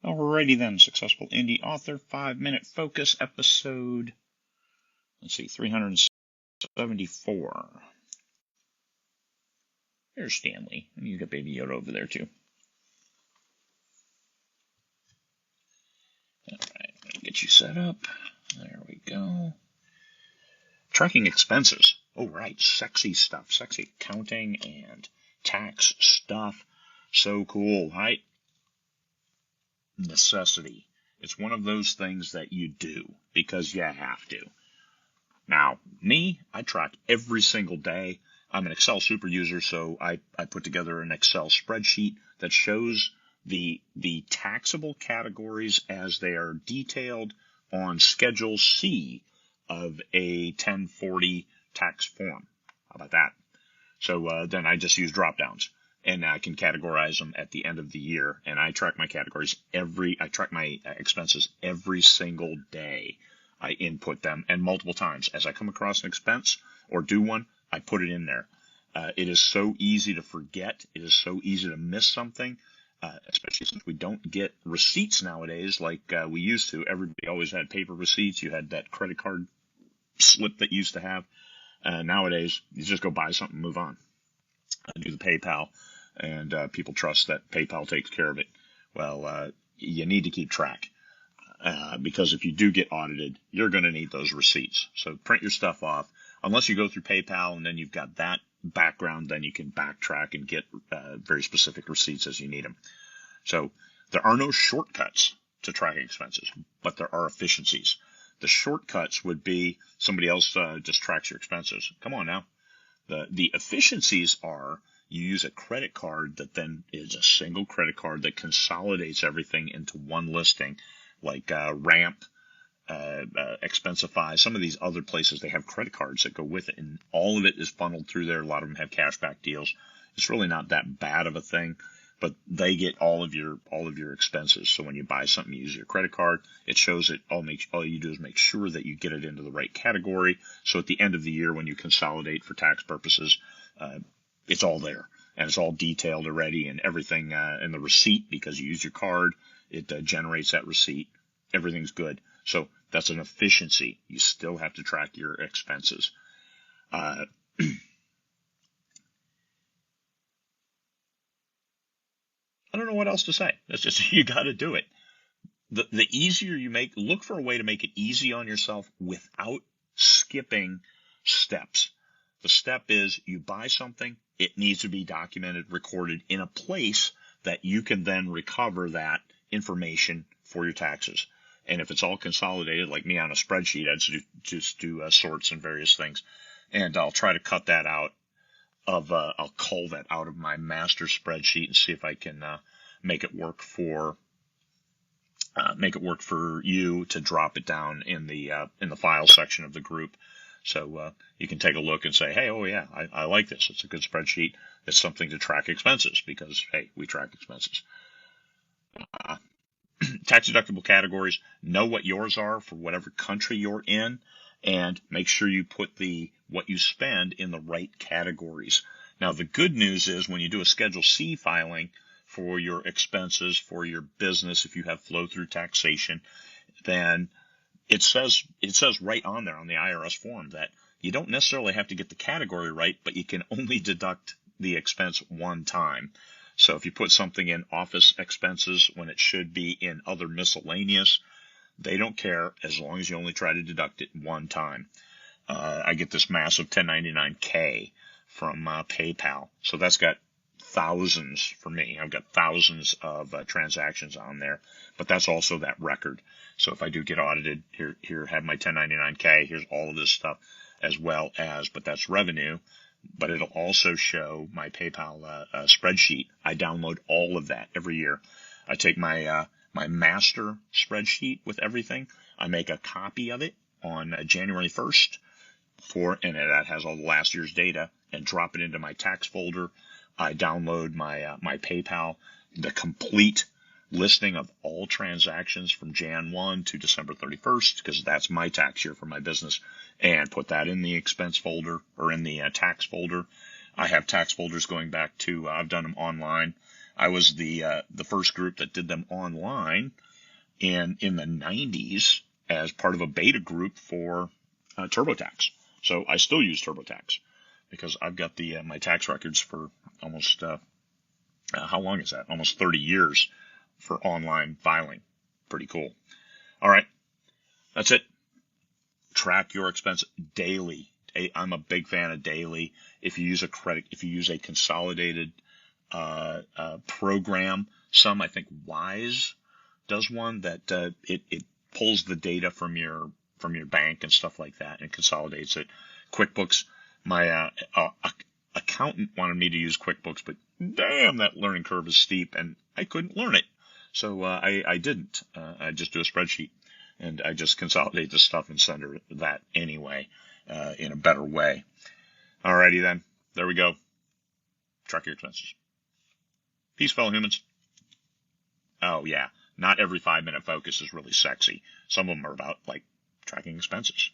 Alrighty then, Successful Indie Author 5-Minute Focus episode, 374. There's Stanley, and you got Baby Yoda over there too. Alright, let me get you set up. There we go. Tracking expenses. Oh, right, sexy stuff, sexy accounting and tax stuff. So cool, right? Necessity. It's one of those things that you do because you have to. Now, me, I track every single day. I'm an Excel super user, so I put together an Excel spreadsheet that shows the taxable categories as they are detailed on Schedule C of a 1040 tax form. How about that? So then I just use drop downs. And I can categorize them at the end of the year. And I track my categories I track my expenses every single day. I input them, and multiple times. As I come across an expense or do one, I put it in there. It is so easy to forget. It is so easy to miss something, especially since we don't get receipts nowadays like we used to. Everybody always had paper receipts. You had that credit card slip that you used to have. Nowadays, you just go buy something and move on. Do the PayPal. And people trust that PayPal takes care of it. Well, you need to keep track because if you do get audited, you're going to need those receipts. So print your stuff off. Unless you go through PayPal and then you've got that background, then you can backtrack and get very specific receipts as you need them. So there are no shortcuts to tracking expenses, but there are efficiencies. The shortcuts would be somebody else just tracks your expenses. Come on now. The efficiencies are you use a credit card that then is a single credit card that consolidates everything into one listing, like Ramp, Expensify, some of these other places, they have credit cards that go with it, and all of it is funneled through there. A lot of them have cashback deals. It's really not that bad of a thing, but they get all of your expenses. So when you buy something, you use your credit card, it shows it. All you do is make sure that you get it into the right category. So at the end of the year, when you consolidate for tax purposes, it's all there, and it's all detailed already, and everything in the receipt, because you use your card, it generates that receipt. Everything's good. So that's an efficiency. You still have to track your expenses. I don't know what else to say. That's just, you got to do it. The easier you look for a way to make it easy on yourself without skipping steps. The step is you buy something, it needs to be documented, recorded in a place that you can then recover that information for your taxes. And if it's all consolidated, like me on a spreadsheet, I'd just do sorts and various things. And I'll try to cut that out I'll cull that out of my master spreadsheet and see if I can make it work for you to drop it down in the file section of the group. So you can take a look and say, hey, oh yeah, I like this. It's a good spreadsheet. It's something to track expenses because, hey, we track expenses. Tax deductible categories, know what yours are for whatever country you're in, and make sure you put what you spend in the right categories. Now, the good news is when you do a Schedule C filing for your expenses for your business, if you have flow-through taxation, then it says right on there on the IRS form that you don't necessarily have to get the category right, but you can only deduct the expense one time. So if you put something in office expenses when it should be in other miscellaneous, they don't care as long as you only try to deduct it one time. I get this massive 1099K from PayPal. So that's got thousands for me. I've got thousands of transactions on there, but that's also that record. So if I do get audited, here have my 1099K, here's all of this stuff as well as, but that's revenue. But it'll also show my PayPal spreadsheet. I download all of that every year. I take my master spreadsheet with everything. I make a copy of it on January 1st and that has all the last year's data, and drop it into my tax folder. I download my PayPal, the complete listing of all transactions from Jan 1 to December 31st, because that's my tax year for my business, and put that in the expense folder or in the tax folder. I have tax folders going back to, I've done them online. I was the first group that did them online, and in the 90s as part of a beta group for TurboTax. So I still use TurboTax because I've got the my tax records for almost how long is that? Almost 30 years for online filing. Pretty cool. All right, that's it. Track your expense daily. I'm a big fan of daily. If you use a consolidated program, I think Wise does one that it pulls the data from your bank and stuff like that and consolidates it. Quickbooks, my accountant wanted me to use Quickbooks, but damn, that learning curve is steep, and I couldn't learn it. So I didn't. I just do a spreadsheet, and I just consolidate the stuff and send her that anyway in a better way. Alrighty then. There we go. Track your expenses. Peace, fellow humans. Oh, yeah. Not every 5-minute focus is really sexy. Some of them are about, like, tracking expenses.